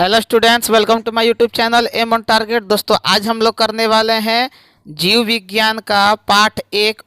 Hello students, welcome to my YouTube channel aim on target. दोस्तों, आज हम लोग करने वाले हैं जीव विज्ञान का पार्ट 1।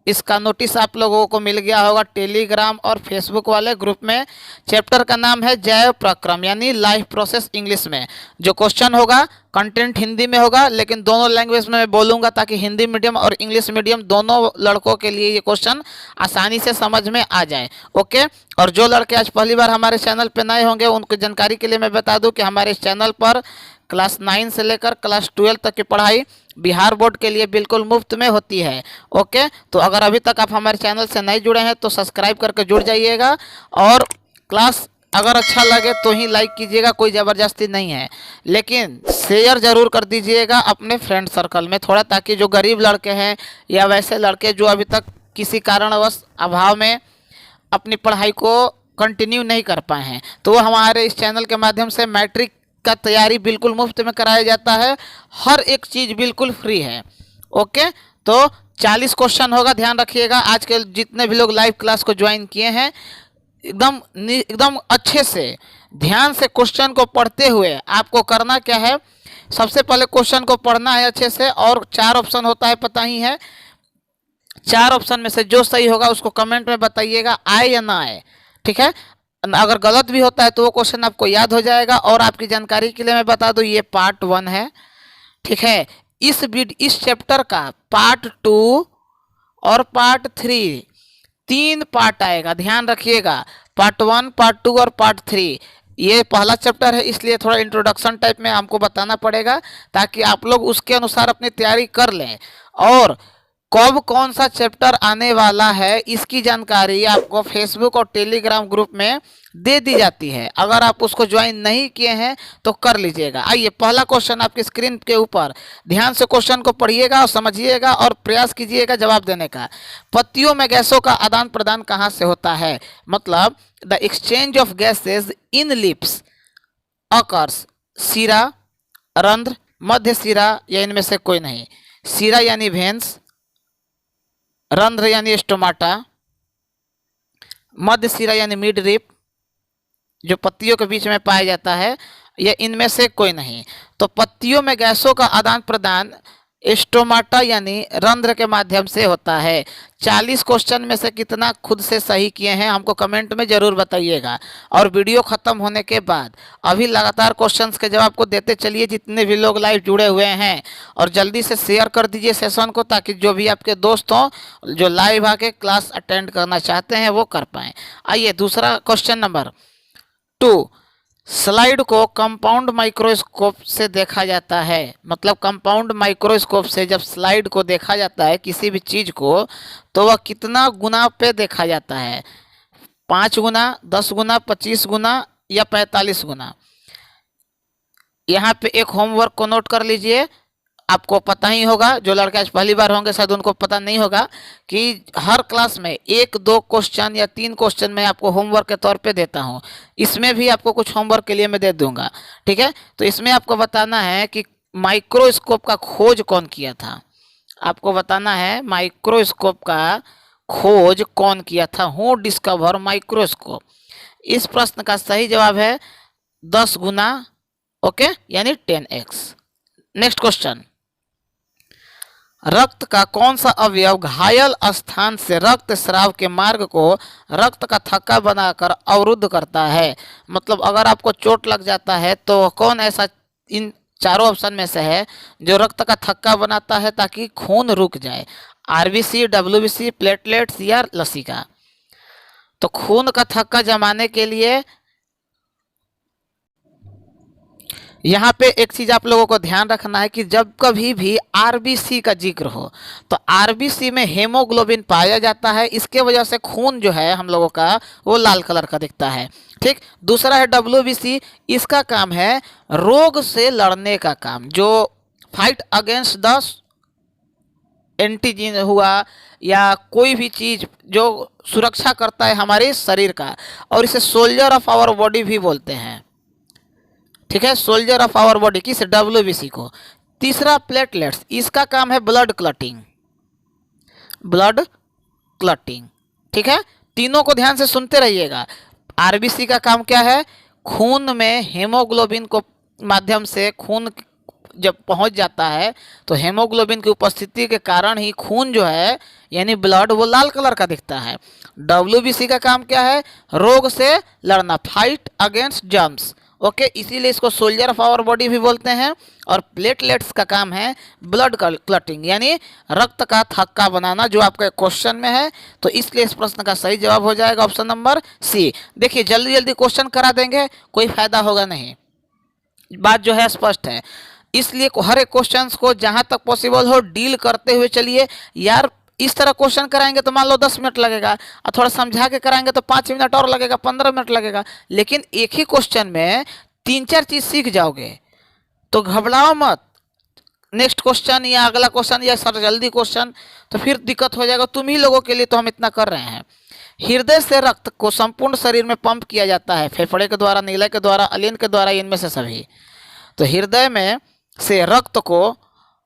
इसका नोटिस आप लोगों को मिल गया होगा टेलीग्राम और फेसबुक वाले ग्रुप में। चैप्टर का नाम है जैव प्रक्रम यानी लाइफ प्रोसेस इंग्लिश में। जो क्वेश्चन होगा कंटेंट हिंदी में होगा, लेकिन दोनों लैंग्वेज में मैं बोलूँगा ताकि हिंदी मीडियम और इंग्लिश मीडियम दोनों लड़कों के लिए ये क्वेश्चन आसानी से समझ में आ जाए। ओके। और जो लड़के आज पहली बार हमारे चैनल पर नए होंगे उनकी जानकारी के लिए मैं बता दूं कि हमारे इस चैनल पर क्लास 9 से लेकर क्लास 12 तक की पढ़ाई बिहार बोर्ड के लिए बिल्कुल मुफ्त में होती है। ओके, तो अगर अभी तक आप हमारे चैनल से नहीं जुड़े हैं तो सब्सक्राइब करके जुड़ जाइएगा, और क्लास अगर अच्छा लगे तो ही लाइक कीजिएगा, कोई ज़बरदस्ती नहीं है, लेकिन शेयर ज़रूर कर दीजिएगा अपने फ्रेंड सर्कल में थोड़ा, ताकि जो गरीब लड़के हैं या वैसे लड़के जो अभी तक किसी कारणवश अभाव में अपनी पढ़ाई को कंटिन्यू नहीं कर पाए हैं, तो वो हमारे इस चैनल के माध्यम से मैट्रिक का तैयारी बिल्कुल मुफ्त में कराया जाता है। हर एक चीज़ बिल्कुल फ्री है। ओके, तो 40 क्वेश्चन होगा, ध्यान रखिएगा। आज के जितने भी लोग लाइव क्लास को ज्वाइन किए हैं, एकदम अच्छे से ध्यान से क्वेश्चन को पढ़ते हुए आपको करना क्या है, सबसे पहले क्वेश्चन को पढ़ना है अच्छे से, और 4 ऑप्शन होता है, पता ही है। 4 ऑप्शन में से जो सही होगा उसको कमेंट में बताइएगा, आए या ना आए। ठीक है, अगर गलत भी होता है तो वो क्वेश्चन आपको याद हो जाएगा। और आपकी जानकारी के लिए मैं बता दूं, ये पार्ट 1 है। ठीक है, इस चैप्टर का पार्ट 2 और पार्ट 3 3 पार्ट आएगा, ध्यान रखिएगा। पार्ट 1, पार्ट 2 और पार्ट 3। ये पहला चैप्टर है, इसलिए थोड़ा इंट्रोडक्शन टाइप में हमको बताना पड़ेगा ताकि आप लोग उसके अनुसार अपनी तैयारी कर लें। और कब कौन सा चैप्टर आने वाला है इसकी जानकारी आपको फेसबुक और टेलीग्राम ग्रुप में दे दी जाती है। अगर आप उसको ज्वाइन नहीं किए हैं तो कर लीजिएगा। आइए, पहला क्वेश्चन आपकी स्क्रीन के ऊपर, ध्यान से क्वेश्चन को पढ़िएगा और समझिएगा और प्रयास कीजिएगा जवाब देने का। पत्तियों में गैसों का आदान प्रदान कहाँ से होता है? मतलब the exchange of gases in lips occurs सिरा, रंध्र, मध्य सिरा या इनमें से कोई नहीं। सिरा यानी वेंस, रंध्र यानी स्टोमाटा, मध्य सिरा यानी मिड रिप जो पत्तियों के बीच में पाया जाता है, या इनमें से कोई नहीं। तो पत्तियों में गैसों का आदान प्रदान स्टोमाटा यानी रंध्र के माध्यम से होता है। 40 क्वेश्चन में से कितना खुद से सही किए हैं हमको कमेंट में ज़रूर बताइएगा। और वीडियो ख़त्म होने के बाद अभी लगातार क्वेश्चंस के जवाब को देते चलिए जितने भी लोग लाइव जुड़े हुए हैं, और जल्दी से शेयर कर दीजिए सेशन को, ताकि जो भी आपके दोस्त हों जो लाइव आके क्लास अटेंड करना चाहते हैं वो कर पाएँ। आइए, दूसरा क्वेश्चन नंबर 2। स्लाइड को कंपाउंड माइक्रोस्कोप से देखा जाता है। मतलब कंपाउंड माइक्रोस्कोप से जब स्लाइड को देखा जाता है किसी भी चीज़ को, तो वह कितना गुना पे देखा जाता है? 5 गुना, 10 गुना, 25 गुना या 45 गुना? यहाँ पे एक होमवर्क को नोट कर लीजिए। आपको पता ही होगा, जो लड़के आज पहली बार होंगे शायद उनको पता नहीं होगा कि हर क्लास में 1-2 क्वेश्चन या 3 क्वेश्चन मैं आपको होमवर्क के तौर पे देता हूँ। इसमें भी आपको कुछ होमवर्क के लिए मैं दे दूंगा। ठीक है, तो इसमें आपको बताना है कि माइक्रोस्कोप का खोज कौन किया था। आपको बताना है माइक्रोस्कोप का खोज कौन किया था, हु डिस्कवर माइक्रोस्कोप। इस प्रश्न का सही जवाब है 10 गुना। ओके, यानी 10x। नेक्स्ट क्वेश्चन, रक्त का कौन सा अवयव घायल स्थान से रक्त स्राव के मार्ग को रक्त का थक्का बनाकर अवरुद्ध करता है? मतलब अगर आपको चोट लग जाता है तो कौन ऐसा इन चारों ऑप्शन में से है जो रक्त का थक्का बनाता है ताकि खून रुक जाए? आरबीसी, डब्ल्यूबीसी, प्लेटलेट्स या लसिका? तो खून का थक्का जमाने के लिए यहाँ पे एक चीज़ आप लोगों को ध्यान रखना है कि जब कभी भी आरबीसी का जिक्र हो तो आरबीसी में हेमोग्लोबिन पाया जाता है। इसके वजह से खून जो है हम लोगों का वो लाल कलर का दिखता है। ठीक, दूसरा है डब्ल्यूबीसी। इसका काम है रोग से लड़ने का काम, जो फाइट अगेंस्ट द एंटीजन हुआ या कोई भी चीज़ जो सुरक्षा करता है हमारे शरीर का, और इसे सोल्जर ऑफ आवर बॉडी भी बोलते हैं। ठीक है, सोल्जर ऑफ आवर बॉडी, किस? डब्ल्यूबीसी को। तीसरा प्लेटलेट्स, इसका काम है ब्लड क्लटिंग, ब्लड क्लटिंग। ठीक है, तीनों को ध्यान से सुनते रहिएगा। आरबीसी का काम क्या है? खून में हेमोग्लोबिन को माध्यम से खून जब पहुंच जाता है तो हेमोग्लोबिन की उपस्थिति के कारण ही खून जो है यानी ब्लड वो लाल कलर का दिखता है। डब्ल्यूबीसी का काम क्या है? रोग से लड़ना, फाइट अगेंस्ट जर्म्स। ओके, इसीलिए इसको सोल्जर ऑफ आवर बॉडी भी बोलते हैं। और प्लेटलेट्स का काम है ब्लड क्लटिंग यानी रक्त का थक्का बनाना, जो आपके क्वेश्चन में है। तो इसलिए इस प्रश्न का सही जवाब हो जाएगा ऑप्शन नंबर सी। देखिए जल्दी जल्दी क्वेश्चन करा देंगे, कोई फायदा होगा नहीं, बात जो है स्पष्ट है। इसलिए हर एक क्वेश्चन को जहां तक पॉसिबल हो डील करते हुए चलिए यार। इस तरह क्वेश्चन कराएंगे तो मान लो 10 मिनट लगेगा, और थोड़ा समझा के कराएंगे तो 5 मिनट और लगेगा, 15 मिनट लगेगा। लेकिन एक ही क्वेश्चन में 3-4 चीज सीख जाओगे, तो घबराओ मत। नेक्स्ट क्वेश्चन या अगला क्वेश्चन या सर जल्दी क्वेश्चन, तो फिर दिक्कत हो जाएगा तुम ही लोगों के लिए। तो हम इतना कर रहे हैं। हृदय से रक्त को संपूर्ण शरीर में पंप किया जाता है, फेफड़े के द्वारा, नीलय के द्वारा, अलिंद के द्वारा, इनमें से सभी। तो हृदय में से रक्त को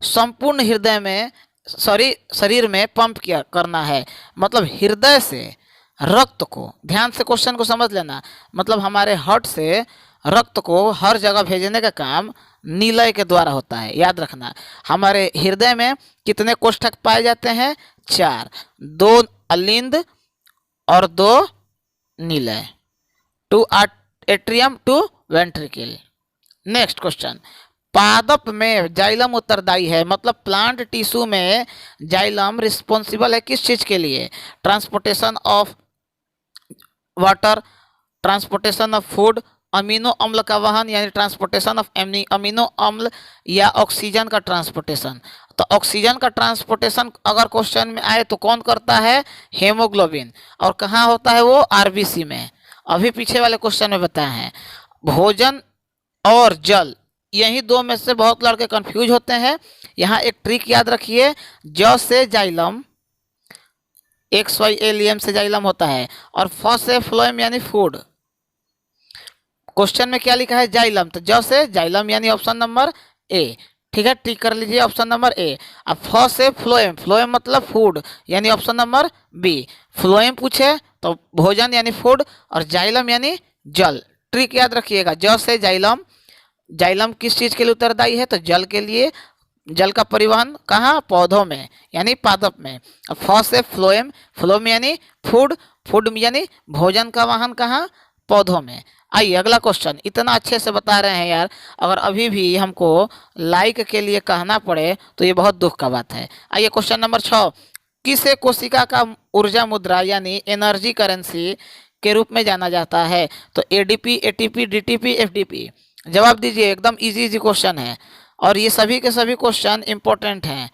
संपूर्ण हृदय में शरीर में पंप किया करना है। मतलब हृदय से रक्त को, ध्यान से क्वेश्चन को समझ लेना, मतलब हमारे हार्ट से रक्त को हर जगह भेजने का काम नीलय के द्वारा होता है। याद रखना, हमारे हृदय में कितने कोष्ठक पाए जाते हैं? 4, 2 अलिंद और 2 Nilay, 2 atrium, 2 ventricle. Next question, पादप में जाइलम उत्तरदायी है, मतलब प्लांट टिश्यू में जाइलम रिस्पॉन्सिबल है किस चीज के लिए? Transportation of water, transportation of food, amino अम्ल का वहन यानी ट्रांसपोर्टेशन ऑफ अमीनो अम्ल, या ऑक्सीजन का ट्रांसपोर्टेशन। तो ऑक्सीजन का ट्रांसपोर्टेशन अगर क्वेश्चन में आए तो कौन करता है? हेमोग्लोबिन। और कहाँ होता है वो? आरबीसी में। अभी पीछे वाले क्वेश्चन में बताया है। भोजन और जल, यही दो में से बहुत लड़के कंफ्यूज होते हैं। यहाँ एक ट्रिक याद रखिए, ज से जाइलम, XYLEM से जाइलम होता है, और फ से फ्लोएम यानी फूड। क्वेश्चन में क्या लिखा है? जाइलम, तो ज से जाइलम यानी ऑप्शन नंबर ए। ठीक है, टिक कर लीजिए ऑप्शन नंबर ए। अब फ से फ्लोएम, फ्लोएम मतलब फूड यानी ऑप्शन नंबर बी। फ्लोएम पूछे तो भोजन यानी फूड, और जाइलम यानी जल। ट्रिक याद रखिएगा, ज से जाइलम, जाइलम किस चीज के लिए उत्तरदायी है? तो जल के लिए। जल का परिवहन कहाँ? पौधों में यानी पादप में। फ से फ्लोएम, फ्लोएम यानी फूड, फूड यानी भोजन का वाहन कहाँ? पौधों में। आइए अगला क्वेश्चन, इतना अच्छे से बता रहे हैं यार, अगर अभी भी हमको लाइक के लिए कहना पड़े तो ये बहुत दुख का बात है। आइए क्वेश्चन नंबर 6, किसे कोशिका का ऊर्जा मुद्रा यानी एनर्जी करेंसी के रूप में जाना जाता है? तो एडीपी, एटीपी, डीटीपी, एफडीपी। जवाब दीजिए, एकदम इजी इजी क्वेश्चन है, और ये सभी के सभी क्वेश्चन इंपॉर्टेंट हैं।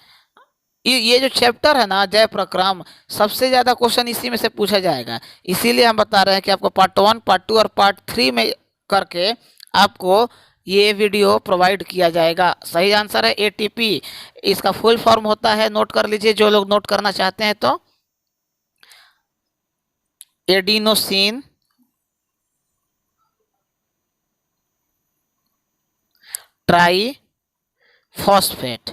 ये जो चैप्टर है ना जय प्रक्रम, सबसे ज़्यादा क्वेश्चन इसी में से पूछा जाएगा। इसीलिए हम बता रहे हैं कि आपको पार्ट 1, पार्ट 2 और पार्ट 3 में करके आपको ये वीडियो प्रोवाइड किया जाएगा। सही आंसर है एटीपी। इसका फुल फॉर्म होता है, नोट कर लीजिए जो लोग नोट करना चाहते हैं तो, एडिनोसिन ट्राई फॉस्फेट।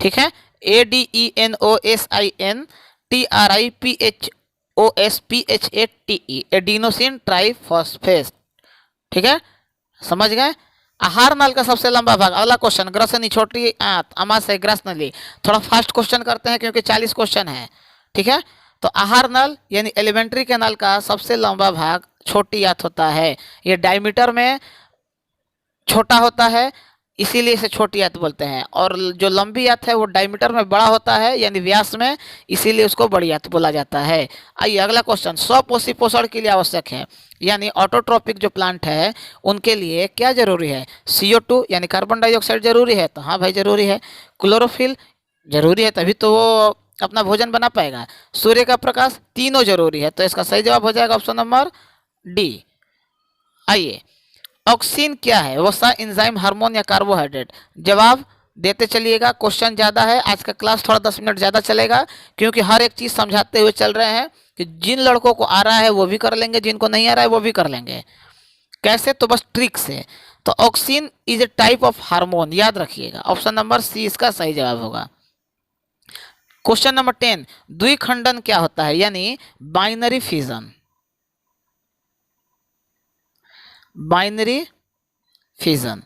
ठीक है, ADENOSINTRIPHOSPHATE, एडिनोसिन ट्राइफॉस्फेट। ठीक है, समझ गए? आहार नाल का सबसे लंबा भाग। अगला क्वेश्चन, ग्रसनी, छोटी आंत, अमाशय, ग्रसनली। थोड़ा फास्ट क्वेश्चन करते हैं क्योंकि 40 क्वेश्चन है। ठीक है, तो आहार नल यानी एलिमेंट्री कैनाल का सबसे लंबा भाग छोटी आंत होता है। ये डायमीटर में छोटा होता है, इसीलिए इसे छोटी आंत बोलते हैं। और जो लंबी आंत है वो डायमीटर में बड़ा होता है यानी व्यास में, इसीलिए उसको बड़ी आंत बोला जाता है। आइए अगला क्वेश्चन, स्वपोषी पोषण के लिए आवश्यक है यानी ऑटोट्रोपिक जो प्लांट है उनके लिए क्या जरूरी है? CO2 यानी कार्बन डाइऑक्साइड जरूरी है? तो हाँ भाई जरूरी है। क्लोरोफिल जरूरी है, तभी तो वो अपना भोजन बना पाएगा। सूर्य का प्रकाश, तीनों जरूरी है। तो इसका सही जवाब हो जाएगा ऑप्शन नंबर डी। आइए, ऑक्सिन क्या है? वसा, एंजाइम, हार्मोन या कार्बोहाइड्रेट? जवाब देते चलिएगा, क्वेश्चन ज़्यादा है, आज का क्लास थोड़ा 10 मिनट ज़्यादा चलेगा क्योंकि हर एक चीज़ समझाते हुए चल रहे हैं कि जिन लड़कों को आ रहा है वो भी कर लेंगे, जिनको नहीं आ रहा है वो भी कर लेंगे। कैसे? तो बस ट्रिक से। तो auxin is a type of hormone, याद रखिएगा, ऑप्शन नंबर सी इसका सही जवाब होगा। क्वेश्चन नंबर 10, द्विखंडन क्या होता है यानी बाइनरी फिजन? बाइनरी फिजन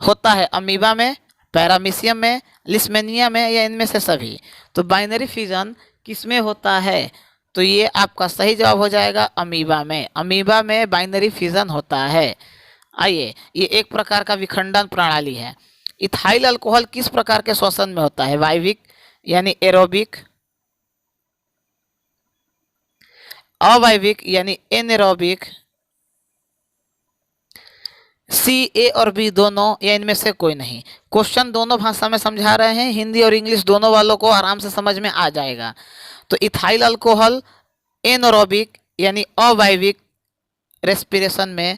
होता है अमीबा में, पैरामीशियम में, लिस्मेनिया में, या इनमें से सभी। तो बाइनरी फिजन किसमें होता है? तो ये आपका सही जवाब हो जाएगा अमीबा में। अमीबा में बाइनरी फिजन होता है। आइए, ये एक प्रकार का विखंडन प्रणाली है। इथाइल अल्कोहल किस प्रकार के श्वसन में होता है? वायविक यानी एरोबिक, अवायविक यानी एनेरोबिक, सी, ए और बी दोनों, या इनमें से कोई नहीं। क्वेश्चन दोनों भाषा में समझा रहे हैं, हिंदी और इंग्लिश दोनों वालों को आराम से समझ में आ जाएगा। तो इथाइल अल्कोहल एनोरोबिक यानी अवायविक रेस्पिरेशन में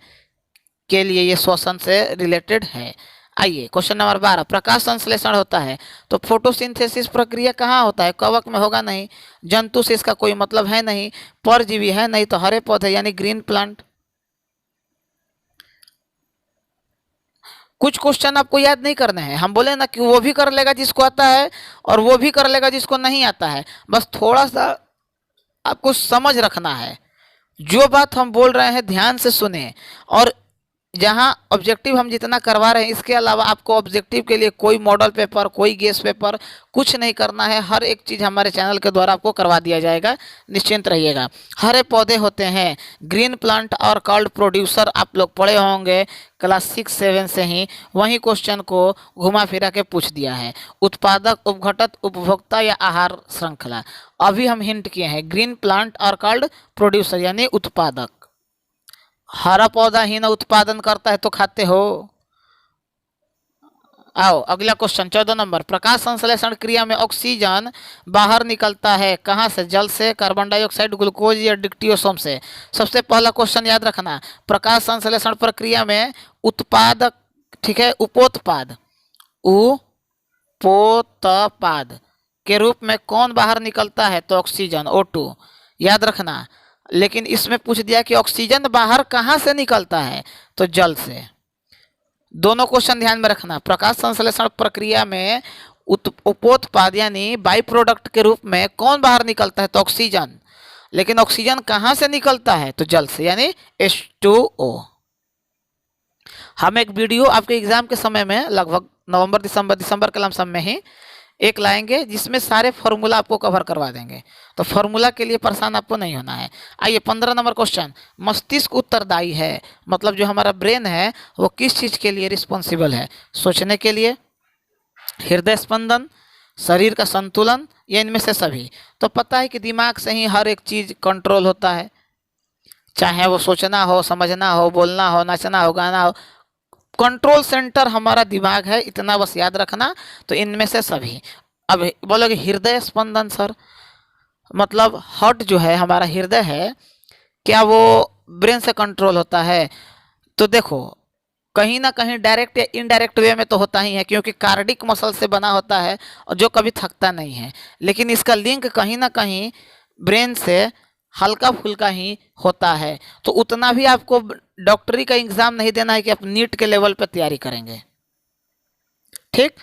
के लिए ये श्वसन से रिलेटेड है। आइए क्वेश्चन नंबर 12, प्रकाश संश्लेषण होता है तो फोटोसिंथेसिस प्रक्रिया कहाँ होता है? कवक में होगा नहीं, जंतु से इसका कोई मतलब है नहीं, परजीवी है नहीं, तो हरे पौधे यानी ग्रीन प्लांट। कुछ क्वेश्चन आपको याद नहीं करने हैं, हम बोले ना कि वो भी कर लेगा जिसको आता है और वो भी कर लेगा जिसको नहीं आता है। बस थोड़ा सा आपको समझ रखना है, जो बात हम बोल रहे हैं ध्यान से सुने। और जहां ऑब्जेक्टिव हम जितना करवा रहे हैं, इसके अलावा आपको ऑब्जेक्टिव के लिए कोई मॉडल पेपर, कोई गेस पेपर कुछ नहीं करना है। हर एक चीज़ हमारे चैनल के द्वारा आपको करवा दिया जाएगा, निश्चिंत रहिएगा। हरे पौधे होते हैं ग्रीन प्लांट और कॉल्ड प्रोड्यूसर, आप लोग पढ़े होंगे क्लास 6-7 से ही। वही क्वेश्चन को घुमा फिरा के पूछ दिया है। उत्पादक, उपघटक, उपभोक्ता या आहार श्रृंखला। अभी हम हिंट किए हैं ग्रीन प्लांट और कॉल्ड प्रोड्यूसर यानी उत्पादक। हरा पौधा ही ना उत्पादन करता है तो खाते हो। आओ अगला क्वेश्चन 14 नंबर, प्रकाश संश्लेषण क्रिया में ऑक्सीजन बाहर निकलता है कहाँ से? जल से, कार्बन डाइऑक्साइड, ग्लूकोज या डिक्टियोसोम से। सबसे पहला क्वेश्चन याद रखना, प्रकाश संश्लेषण प्रक्रिया में उत्पादक, ठीक है, उपोत्पाद, उपोत्पाद के रूप में कौन बाहर निकलता है? तो ऑक्सीजन, O2, याद रखना। लेकिन इसमें पूछ दिया कि ऑक्सीजन बाहर कहाँ से निकलता है? तो जल से। दोनों क्वेश्चन ध्यान में रखना। प्रकाश संश्लेषण प्रक्रिया में उपोत्पाद यानी बाई प्रोडक्ट के रूप में कौन बाहर निकलता है? तो ऑक्सीजन। लेकिन ऑक्सीजन कहाँ से निकलता है? तो जल से यानी H2O। हम एक वीडियो आपके एग्जाम के समय में लगभग नवंबर दिसंबर के लमसम में ही एक लाएंगे, जिसमें सारे फॉर्मूला आपको कवर करवा देंगे। तो फॉर्मूला के लिए परेशान आपको नहीं होना है। आइए 15 नंबर क्वेश्चन, मस्तिष्क उत्तरदायी है, मतलब जो हमारा ब्रेन है वो किस चीज़ के लिए रिस्पॉन्सिबल है? सोचने के लिए, हृदय स्पंदन, शरीर का संतुलन, या इनमें से सभी। तो पता है कि दिमाग से ही हर एक चीज़ कंट्रोल होता है, चाहे वो सोचना हो, समझना हो, बोलना हो, नाचना हो, गाना हो। कंट्रोल सेंटर हमारा दिमाग है, इतना बस याद रखना। तो इनमें से सभी। अब बोलोगे हृदय स्पंदन सर, मतलब हार्ट जो है हमारा हृदय है, क्या वो ब्रेन से कंट्रोल होता है? तो देखो कहीं ना कहीं डायरेक्ट या इनडायरेक्ट वे में तो होता ही है, क्योंकि कार्डिक मसल से बना होता है और जो कभी थकता नहीं है। लेकिन इसका लिंक कहीं ना कहीं ब्रेन से हल्का फुल्का ही होता है। तो उतना भी आपको डॉक्टरी का एग्ज़ाम नहीं देना है कि आप नीट के लेवल पर तैयारी करेंगे। ठीक,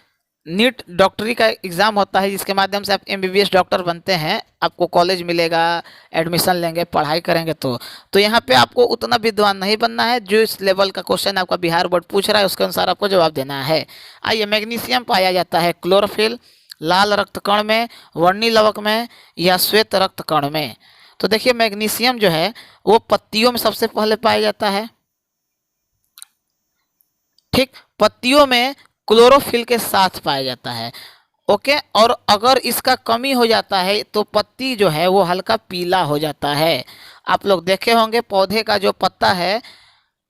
नीट डॉक्टरी का एग्ज़ाम होता है जिसके माध्यम से आप MBBS डॉक्टर बनते हैं, आपको कॉलेज मिलेगा, एडमिशन लेंगे, पढ़ाई करेंगे। तो यहाँ पे आपको उतना विद्वान नहीं बनना है। जो इस लेवल का क्वेश्चन आपका बिहार बोर्ड पूछ रहा है उसके अनुसार आपको जवाब देना है। आइए, मैग्नीशियम पाया जाता है क्लोरोफिल, लाल रक्त कण में, वर्णी लवक में, या श्वेत रक्त कण में। तो देखिए मैग्नीशियम जो है वो पत्तियों में सबसे पहले पाया जाता है। ठीक, पत्तियों में क्लोरोफिल के साथ पाया जाता है। ओके, और अगर इसका कमी हो जाता है तो पत्ती जो है वो हल्का पीला हो जाता है। आप लोग देखे होंगे पौधे का जो पत्ता है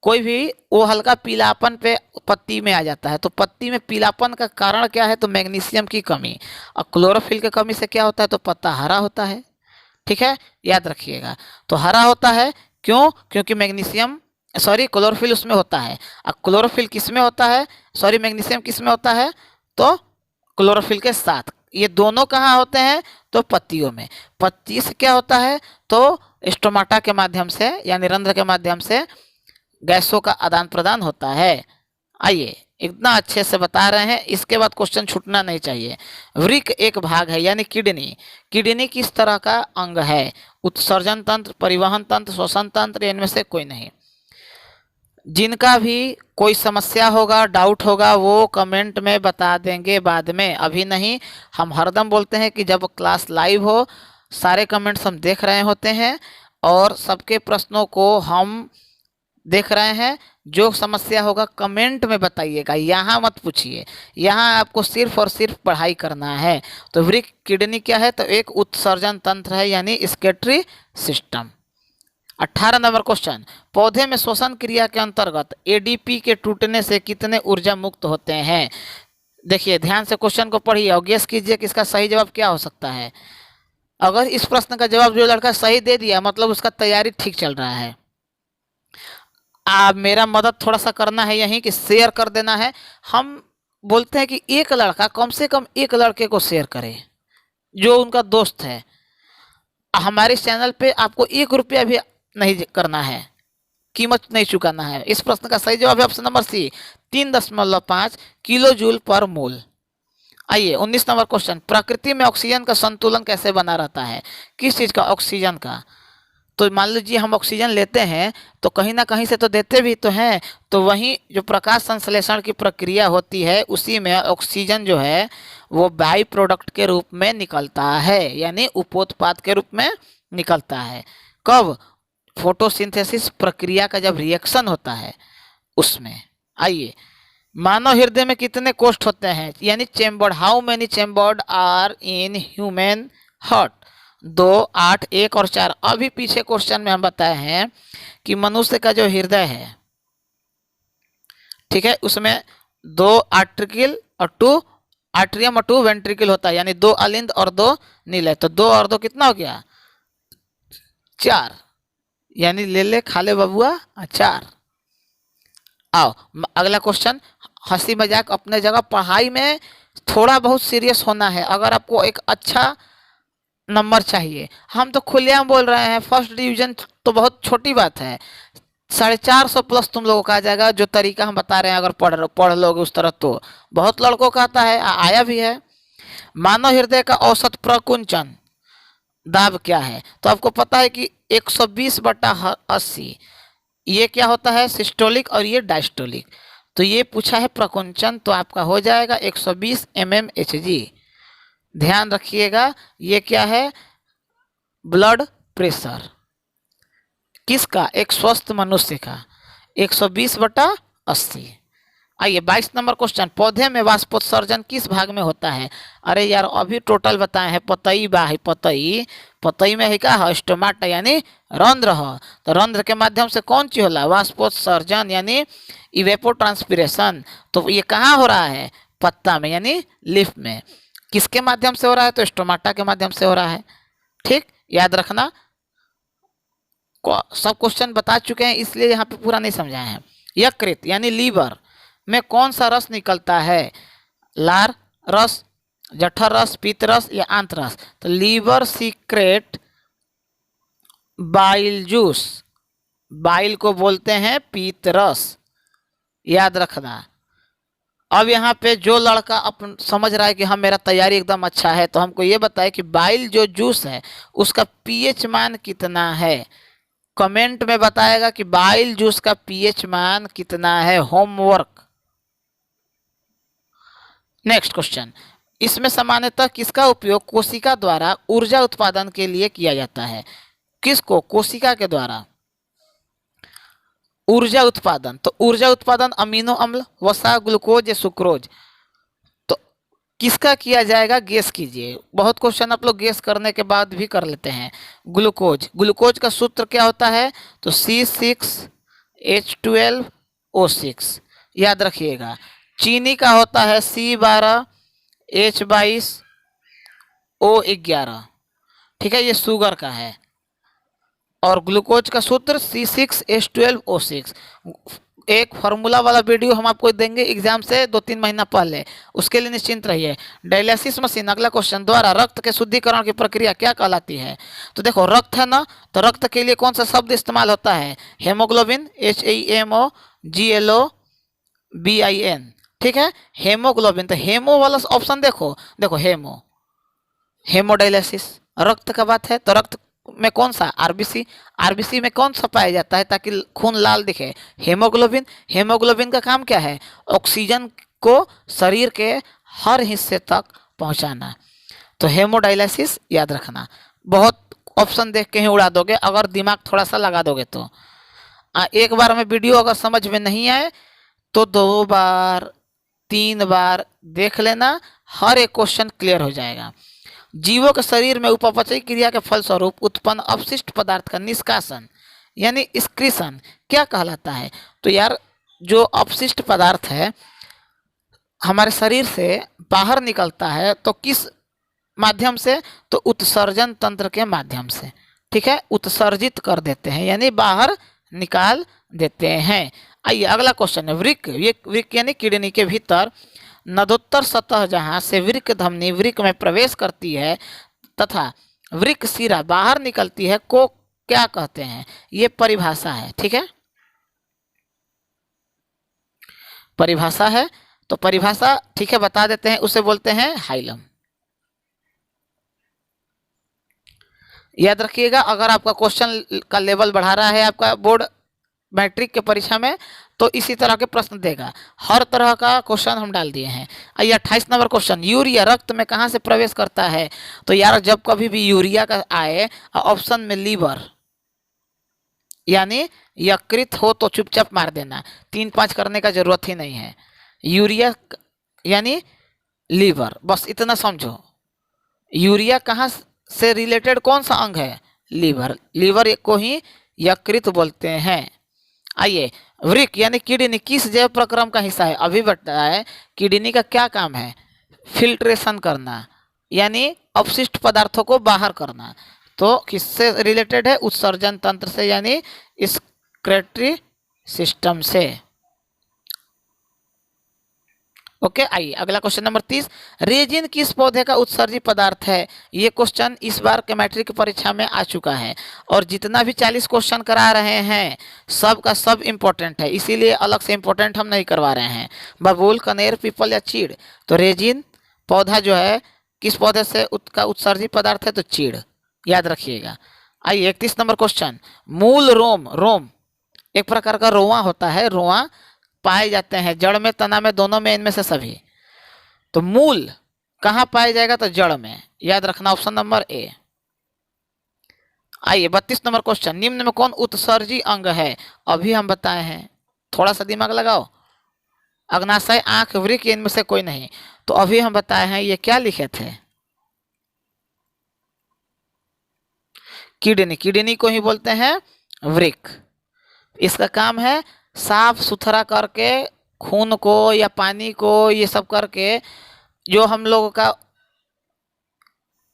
कोई भी, वो हल्का पीलापन पे पत्ती में आ जाता है। तो पत्ती में पीलापन का कारण क्या है? तो मैग्नीशियम की कमी। और क्लोरोफिल की कमी से क्या होता है? तो पत्ता हरा होता है। ठीक है, याद रखिएगा। तो हरा होता है क्यों? क्योंकि मैग्नीशियम, सॉरी, क्लोरोफिल उसमें होता है। अब क्लोरोफिल किस में होता है? सॉरी, मैग्नीशियम किस में होता है? तो क्लोरोफिल के साथ। ये दोनों कहाँ होते हैं? तो पत्तियों में। पत्ती से क्या होता है? तो स्टोमाटा के माध्यम से यानी रंध्र के माध्यम से गैसों का आदान प्रदान होता है। आइए, इतना अच्छे से बता रहे हैं, इसके बाद क्वेश्चन छूटना नहीं चाहिए। वृक्क एक भाग है यानी किडनी। किडनी किस तरह का अंग है? उत्सर्जन तंत्र, परिवहन तंत्र, श्वसन तंत्र, इनमें से कोई नहीं। जिनका भी कोई समस्या होगा, डाउट होगा, वो कमेंट में बता देंगे बाद में, अभी नहीं। हम हरदम बोलते हैं कि जब क्लास लाइव हो सारे कमेंट्स हम देख रहे होते हैं और सबके प्रश्नों को हम देख रहे हैं। जो समस्या होगा कमेंट में बताइएगा, यहाँ मत पूछिए। यहाँ आपको सिर्फ और सिर्फ पढ़ाई करना है। तो वृक्क किडनी क्या है? तो एक उत्सर्जन तंत्र है, यानी स्केटरी सिस्टम। 18 नंबर क्वेश्चन, पौधे में श्वसन क्रिया के अंतर्गत एडीपी के टूटने से कितने ऊर्जा मुक्त होते हैं? देखिए ध्यान से क्वेश्चन को पढ़िए और गेस कीजिए कि इसका सही जवाब क्या हो सकता है। अगर इस प्रश्न का जवाब जो लड़का सही दे दिया मतलब उसका तैयारी ठीक चल रहा है। आप मेरा मदद थोड़ा सा करना है, यहीं कि शेयर कर देना है। हम बोलते हैं कि एक लड़का कम से कम एक लड़के को शेयर करे जो उनका दोस्त है। हमारे चैनल पे आपको 1 रुपया भी नहीं करना है, कीमत नहीं चुकाना है। इस प्रश्न का सही जवाब है option number C, 3.5 kilo joule per mole. आइए 19 नंबर क्वेश्चन, प्रकृति में ऑक्सीजन का संतुलन कैसे बना रहता है? किस चीज़ का? ऑक्सीजन का। तो मान लीजिए हम ऑक्सीजन लेते हैं तो कहीं ना कहीं से तो देते भी तो हैं, तो वहीं जो प्रकाश संश्लेषण की प्रक्रिया होती है उसी में ऑक्सीजन जो है वो बाई प्रोडक्ट के रूप में निकलता है, यानी उपोत्पाद के रूप में निकलता है। कब? फोटोसिंथेसिस प्रक्रिया का जब रिएक्शन होता है उसमें। आइए, मानव हृदय में कितने कोष्ठ होते हैं? यानी chambered, how many chambered are in human heart? 2, 8, 1 और 4। अभी पीछे क्वेश्चन में हम बताए हैं कि मनुष्य का जो हृदय है, ठीक है, उसमें 2 आर्ट्रिकल और 2 आर्ट्रियम और 2 वेंट्रिकल होता है, यानी 2 अलिंद और 2 नीले। तो 2 और 2 कितना हो गया? 4, यानी ले ले खा ले बबुआ 4। आओ अगला क्वेश्चन, हंसी मजाक अपने जगह, पढ़ाई में थोड़ा बहुत सीरियस होना है। अगर आपको एक अच्छा नंबर चाहिए, हम तो खुलेआम बोल रहे हैं, फर्स्ट डिवीजन तो बहुत छोटी बात है, 450 प्लस तुम लोगों का आ जाएगा। जो तरीका हम बता रहे हैं अगर पढ़ लोगे उस तरह तो बहुत लड़कों का आता है, आया भी है। मानव हृदय का औसत प्रकुंचन दाब क्या है? तो आपको पता है कि 120/80 ये क्या होता है? सिस्टोलिक और ये डायस्टोलिक। तो ये पूछा है प्रकुंचन, तो आपका हो जाएगा 120 mmHg। ध्यान रखिएगा, ये क्या है? ब्लड प्रेशर किसका? एक स्वस्थ मनुष्य का 120/80। आइए 22 नंबर क्वेश्चन, पौधे में वाष्पोत्सर्जन किस भाग में होता है? अरे यार अभी टोटल बताए हैं, पतई बा है, पतई, पतई में है क्या? है स्टोमाटा, यानी रंध्र है। तो रंध्र के माध्यम से कौन चीज होला? वाष्पोत्सर्जन, यानी इवेपोट्रांसपिरेशन। तो ये कहाँ हो रहा है? पत्ता में, यानी लीफ में। किसके माध्यम से हो रहा है? तो स्टोमाटा के माध्यम से हो रहा है। ठीक, याद रखना। सब क्वेश्चन बता चुके हैं इसलिए यहाँ पे पूरा नहीं समझाए हैं। यकृत यानी लीवर में कौन सा रस निकलता है? लार रस, जठर रस, पीत रस या आंत रस? तो liver secrete bile juice, bile को बोलते हैं पीत रस, याद रखना। अब यहाँ पे जो लड़का अपन समझ रहा है कि हाँ मेरा तैयारी एकदम अच्छा है, तो हमको ये बताए कि बाइल जो जूस है उसका पीएच मान कितना है? कमेंट में बताएगा कि बाइल जूस का पीएच मान कितना है। होमवर्क। नेक्स्ट क्वेश्चन, इसमें सामान्यतः किसका उपयोग कोशिका द्वारा ऊर्जा उत्पादन के लिए किया जाता है? किसको? कोशिका के द्वारा ऊर्जा उत्पादन। तो ऊर्जा उत्पादन अमीनो अम्ल, वसा, ग्लूकोज या सुक्रोज? तो किसका किया जाएगा? गेस कीजिए। बहुत क्वेश्चन आप लोग गेस करने के बाद भी कर लेते हैं। ग्लूकोज, ग्लूकोज का सूत्र क्या होता है? तो C6H12O6, याद रखिएगा। चीनी का होता है C12H22O11, ठीक है, ये शुगर का है। और ग्लूकोज का सूत्र C6H12O6। एक फार्मूला वाला वीडियो हम आपको देंगे एग्जाम से 2-3 महीना पहले, उसके लिए निश्चिंत रहिए। डायलिसिस मशीन, अगला क्वेश्चन, द्वारा रक्त के शुद्धिकरण की प्रक्रिया क्या कहलाती है? तो देखो रक्त है ना, तो रक्त के लिए कौन सा शब्द इस्तेमाल होता है? हेमोग्लोबिन, HEMOGLOBIN, ठीक है, हेमोग्लोबिन। तो हेमो वाला ऑप्शन देखो, देखो हेमो, हेमोडायलिसिस रक्त का बात है, तो रक्त में कौन सा? आरबीसी। आरबीसी में कौन सा पाया जाता है ताकि खून लाल दिखे? हेमोग्लोबिन। हेमोग्लोबिन का काम क्या है? ऑक्सीजन को शरीर के हर हिस्से तक पहुंचाना। तो हेमोडायलिसिस याद रखना। बहुत ऑप्शन देख के ही उड़ा दोगे अगर दिमाग थोड़ा सा लगा दोगे तो। एक बार में वीडियो अगर समझ में नहीं आए तो 2 बार 3 बार देख लेना, हर एक क्वेश्चन क्लियर हो जाएगा। जीवों के शरीर में उपापचयी क्रिया के फलस्वरूप उत्पन्न अपशिष्ट पदार्थ का निष्कासन यानी एक्सक्रीशन क्या कहलाता है? तो यार जो अपशिष्ट पदार्थ है हमारे शरीर से बाहर निकलता है तो किस माध्यम से? तो उत्सर्जन तंत्र के माध्यम से। ठीक है, उत्सर्जित कर देते हैं यानी बाहर निकाल देते हैं। आइए अगला क्वेश्चन है वृक्क। ये वृक्क यानी किडनी के भीतर नदोत्तर सतह जहां से वृक्क धमनी वृक्क में प्रवेश करती है तथा वृक्क शिरा बाहर निकलती है को क्या कहते हैं? ये परिभाषा है। ठीक है, परिभाषा है तो परिभाषा ठीक है बता देते हैं, उसे बोलते हैं हाइलम। याद रखिएगा अगर आपका क्वेश्चन का लेवल बढ़ा रहा है आपका बोर्ड मैट्रिक के परीक्षा में तो इसी तरह के प्रश्न देगा। हर तरह का क्वेश्चन हम डाल दिए हैं। आइए 28 नंबर क्वेश्चन, यूरिया रक्त में कहाँ से प्रवेश करता है? तो यार जब कभी भी यूरिया का आए ऑप्शन में लीवर यानी यकृत हो तो चुपचाप मार देना, 3-5 करने का जरूरत ही नहीं है। यूरिया यानी लीवर, बस इतना समझो। यूरिया कहाँ से रिलेटेड कौन सा अंग है? लीवर। लीवर को ही यकृत बोलते हैं। आइए वृक्क यानी किडनी किस जैव प्रक्रम का हिस्सा है? अभी बताया किडनी का क्या काम है? फिल्ट्रेशन करना यानी अपशिष्ट पदार्थों को बाहर करना। तो किससे रिलेटेड है? उत्सर्जन तंत्र से यानी एक्सक्रीटरी सिस्टम से। ओके, आइए अगला क्वेश्चन नंबर 30, रेजिन किस पौधे का उत्सर्जी पदार्थ है? ये क्वेश्चन इस बार के मैट्रिक की परीक्षा में आ चुका है और जितना भी 40 क्वेश्चन करा रहे हैं सब का सब इम्पोर्टेंट है, इसीलिए अलग से इम्पोर्टेंट हम नहीं करवा रहे हैं। बबूल, कनेर, पीपल या चीड़। तो रेजिन पौधा जो है किस पौधे से उसका उत्सर्जी पदार्थ है? तो चीड़, याद रखिएगा। आइए 31 नंबर क्वेश्चन, मूल रोम। रोम एक प्रकार का रोआ होता है, रोआ पाए जाते हैं जड़ में, तना में, दोनों में, इनमें से सभी। तो मूल कहाँ पाया जाएगा? तो जड़ में, याद रखना ऑप्शन नंबर ए। आइए 32 नंबर क्वेश्चन, निम्न में कौन उत्सर्जी अंग है? अभी हम बताए हैं, थोड़ा सा दिमाग लगाओ। अग्नाशय, आंख, वृक्क, इनमें से कोई नहीं। तो अभी हम बताए हैं, ये क्या लिखे थे? किडनी। किडनी को ही बोलते हैं वृक्क। इसका काम है साफ सुथरा करके खून को या पानी को ये सब करके जो हम लोगों का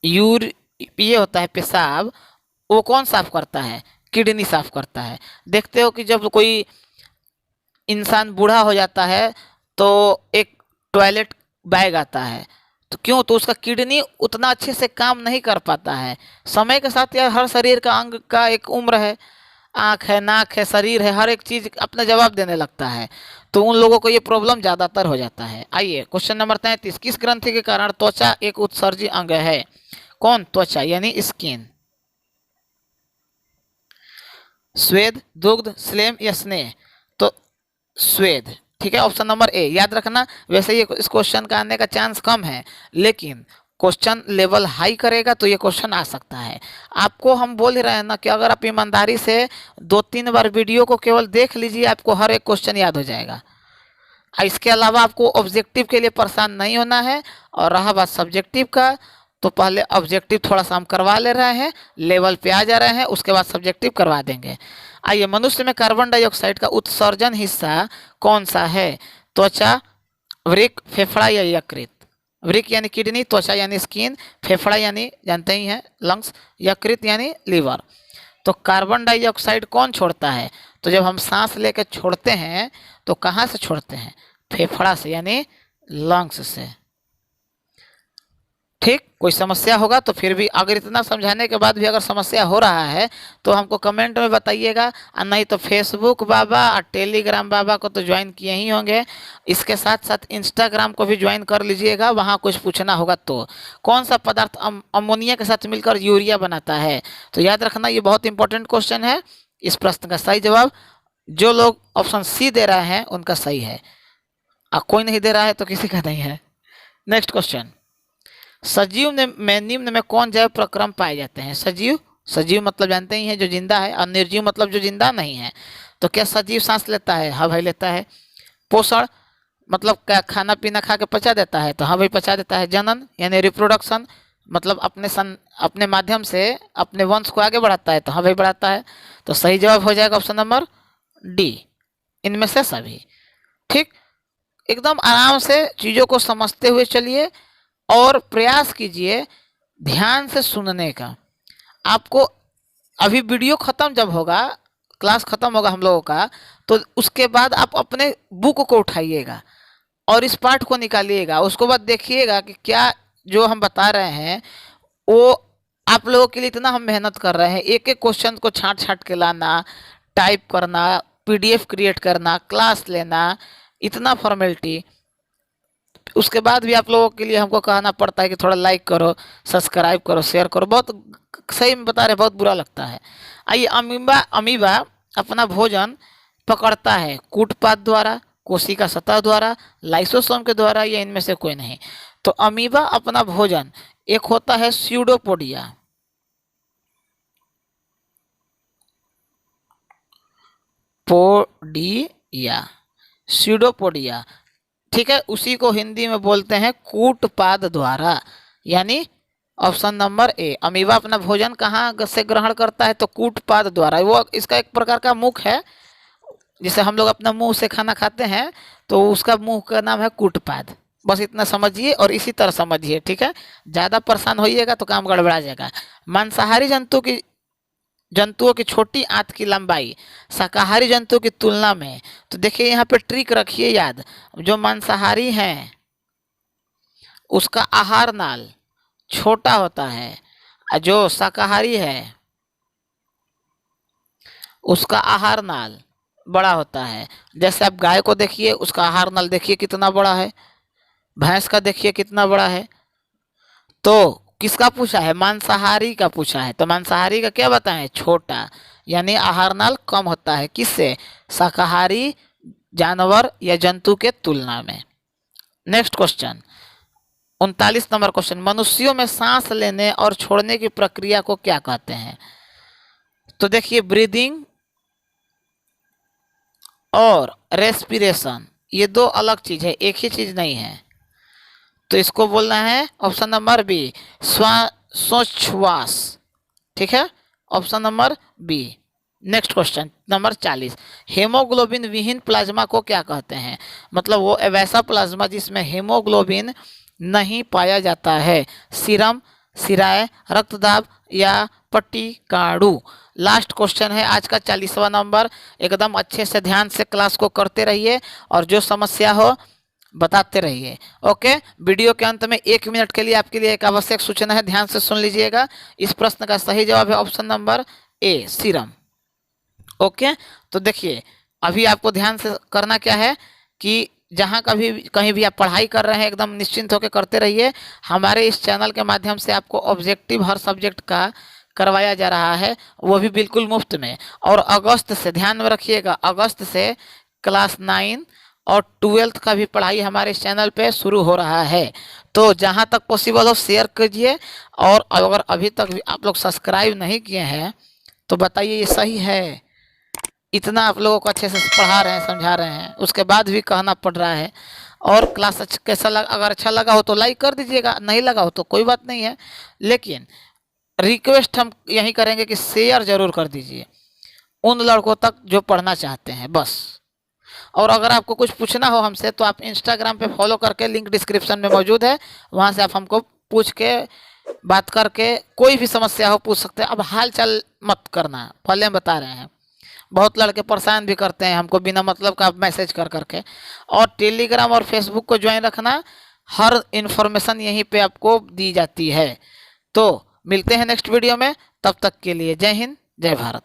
ये होता है पेशाब, वो कौन साफ करता है? किडनी साफ करता है। देखते हो कि जब कोई इंसान बूढ़ा हो जाता है तो एक टॉयलेट बैग आता है, तो क्यों? तो उसका किडनी उतना अच्छे से काम नहीं कर पाता है। समय के साथ यार हर शरीर का अंग का एक उम्र है, आँख है, नाक है, शरीर है, हर एक चीज़ अपना जवाब देने लगता है, तो उन लोगों को ये प्रॉब्लम ज़्यादातर हो जाता है। आइए क्वेश्चन नंबर 33, किस ग्रंथि के कारण त्वचा एक उत्सर्जी अंग है? कौन? त्वचा यानी स्किन। स्वेद, दुग्ध, श्लेम या स्नेह? तो स्वेद। ठीक है, ऑप्शन नंबर ए, याद रखना। वैसे ये इस क्वेश्चन का आने का चांस कम है, लेकिन क्वेश्चन लेवल हाई करेगा तो ये क्वेश्चन आ सकता है। आपको हम बोल ही रहे हैं ना कि अगर आप ईमानदारी से 2-3 बार वीडियो को केवल देख लीजिए, आपको हर एक क्वेश्चन याद हो जाएगा। इसके अलावा आपको ऑब्जेक्टिव के लिए परेशान नहीं होना है। और रहा बात सब्जेक्टिव का, तो पहले ऑब्जेक्टिव थोड़ा सा हम करवा ले रहे हैं, लेवल पे आ जा रहे हैं, उसके बाद सब्जेक्टिव करवा देंगे। आइए, मनुष्य में कार्बन डाइऑक्साइड का उत्सर्जन हिस्सा कौन सा है? त्वचा, वृक्क, फेफड़ा या यकृत? वृक्क यानी किडनी, त्वचा यानी स्किन, फेफड़ा यानी जानते ही हैं लंग्स, यकृत यानी लीवर। तो कार्बन डाइऑक्साइड कौन छोड़ता है? तो जब हम सांस लेकर छोड़ते हैं तो कहाँ से छोड़ते हैं? फेफड़ा से यानी लंग्स से। ठीक, कोई समस्या होगा तो फिर भी अगर इतना समझाने के बाद भी अगर समस्या हो रहा है तो हमको कमेंट में बताइएगा, और नहीं तो फेसबुक बाबा और टेलीग्राम बाबा को तो ज्वाइन किए ही होंगे, इसके साथ साथ इंस्टाग्राम को भी ज्वाइन कर लीजिएगा, वहाँ कुछ पूछना होगा तो। कौन सा पदार्थ अमोनिया के साथ मिलकर यूरिया बनाता है? तो याद रखना, ये बहुत इंपॉर्टेंट क्वेश्चन है। इस प्रश्न का सही जवाब जो लोग ऑप्शन सी दे रहे हैं उनका सही है, और कोई नहीं दे रहा है तो किसी का नहीं है। नेक्स्ट क्वेश्चन, सजीव में निम्न में कौन जैव प्रक्रम पाए जाते हैं? सजीव, सजीव मतलब जानते ही हैं जो जिंदा है, और निर्जीव मतलब जो जिंदा नहीं है। तो क्या सजीव सांस लेता है? हाँ भाई लेता है। पोषण मतलब क्या खाना पीना खा के पचा देता है? तो हाँ भाई पचा देता है। जनन यानी रिप्रोडक्शन मतलब अपने माध्यम से अपने वंश को आगे बढ़ाता है? तो हाँ भाई बढ़ाता है। तो सही जवाब हो जाएगा ऑप्शन नंबर डी, इनमें से सभी। ठीक, एकदम आराम से चीज़ों को समझते हुए चलिए और प्रयास कीजिए ध्यान से सुनने का। आपको अभी वीडियो ख़त्म जब होगा, क्लास ख़त्म होगा हम लोगों का, तो उसके बाद आप अपने बुक को उठाइएगा और इस पाठ को निकालिएगा। उसके बाद देखिएगा कि क्या जो हम बता रहे हैं वो आप लोगों के लिए इतना हम मेहनत कर रहे हैं, एक एक क्वेश्चन को छाँट छाँट के लाना, टाइप करना, पीडीएफ क्रिएट करना, क्लास लेना, इतना फॉर्मेलिटी, उसके बाद भी आप लोगों के लिए हमको कहना पड़ता है कि थोड़ा लाइक करो, सब्सक्राइब करो, शेयर करो। बहुत सही में बता रहे, बहुत बुरा लगता है। आइए, अमीबा अमीबा अपना भोजन पकड़ता है कूटपाद द्वारा, कोशिका सतह द्वारा, लाइसोसोम के द्वारा, या इनमें से कोई नहीं? तो अमीबा अपना भोजन, एक होता है स्यूडोपोडिया, पोडिया, स्यूडोपोडिया, ठीक है, उसी को हिंदी में बोलते हैं कूटपाद द्वारा, यानी ऑप्शन नंबर ए। अमीबा अपना भोजन कहाँ से ग्रहण करता है? तो कूटपाद द्वारा। वो इसका एक प्रकार का मुख है, जिसे हम लोग अपना मुंह से खाना खाते हैं, तो उसका मुंह का नाम है कूटपाद। बस इतना समझिए और इसी तरह समझिए, ठीक है। ज़्यादा परेशान होइएगा तो काम गड़बड़ा जाएगा। मांसाहारी जंतुओं की छोटी आंत की लंबाई शाकाहारी जंतुओं की तुलना में, तो देखिए यहाँ पे ट्रिक रखिए याद, जो मांसाहारी हैं उसका आहार नाल छोटा होता है, और जो शाकाहारी है उसका आहार नाल बड़ा होता है। जैसे आप गाय को देखिए, उसका आहार नाल देखिए कितना बड़ा है, भैंस का देखिए कितना बड़ा है। तो किसका पूछा है? मांसाहारी का पूछा है। तो मांसाहारी का क्या बताएं? छोटा, यानी आहार नाल कम होता है। किससे? शाकाहारी जानवर या जंतु के तुलना में। नेक्स्ट क्वेश्चन, 39 नंबर क्वेश्चन, मनुष्यों में सांस लेने और छोड़ने की प्रक्रिया को क्या कहते हैं? तो देखिए, ब्रीदिंग और रेस्पिरेशन ये दो अलग चीज है, एक ही चीज नहीं है। तो इसको बोलना है ऑप्शन नंबर बी, श्वासोच्छ्वास, ठीक है, option number B. Next question number 40, haemoglobin विहीन प्लाज्मा को क्या कहते हैं? मतलब वो वैसा प्लाज्मा जिसमें हेमोग्लोबिन नहीं पाया जाता है। सीरम, सिराए, रक्तदाब या पट्टिकाणु। लास्ट क्वेश्चन है आज का 40वां नंबर। एकदम अच्छे से ध्यान से क्लास को करते रहिए और जो समस्या हो बताते रहिए। ओके, वीडियो के अंत में 1 मिनट के लिए आपके लिए एक आवश्यक सूचना है, ध्यान से सुन लीजिएगा। इस प्रश्न का सही जवाब है option number A, serum. Okay, तो देखिए अभी आपको ध्यान से करना क्या है कि जहाँ कहीं भी आप पढ़ाई कर रहे हैं एकदम निश्चिंत होकर करते रहिए। हमारे इस चैनल के माध्यम से आपको ऑब्जेक्टिव हर सब्जेक्ट का करवाया जा रहा है, वो भी बिल्कुल मुफ्त में। और अगस्त से, ध्यान में रखिएगा, अगस्त से क्लास 9 और 12th का भी पढ़ाई हमारे इस चैनल पे शुरू हो रहा है। तो जहाँ तक पॉसिबल हो शेयर कीजिए, और अगर अभी तक भी आप लोग सब्सक्राइब नहीं किए हैं तो बताइए ये सही है? इतना आप लोगों को अच्छे से पढ़ा रहे हैं, समझा रहे हैं, उसके बाद भी कहना पड़ रहा है। और क्लास कैसा लगा? अगर अच्छा लगा हो तो लाइक कर दीजिएगा, नहीं लगा हो तो कोई बात नहीं है, लेकिन रिक्वेस्ट हम यही करेंगे कि शेयर ज़रूर कर दीजिए उन लड़कों तक जो पढ़ना चाहते हैं, बस। और अगर आपको कुछ पूछना हो हमसे तो आप इंस्टाग्राम पे फॉलो करके, लिंक डिस्क्रिप्शन में मौजूद है, वहाँ से आप हमको पूछ के, बात करके, कोई भी समस्या हो पूछ सकते हैं। अब हाल चाल मत करना, पहले हम बता रहे हैं, बहुत लड़के परेशान भी करते हैं हमको बिना मतलब का मैसेज कर करके। और टेलीग्राम और फेसबुक को ज्वाइन रखना, हर इन्फॉर्मेशन यहीं पे आपको दी जाती है। तो मिलते हैं नेक्स्ट वीडियो में, तब तक के लिए जय हिंद, जय भारत।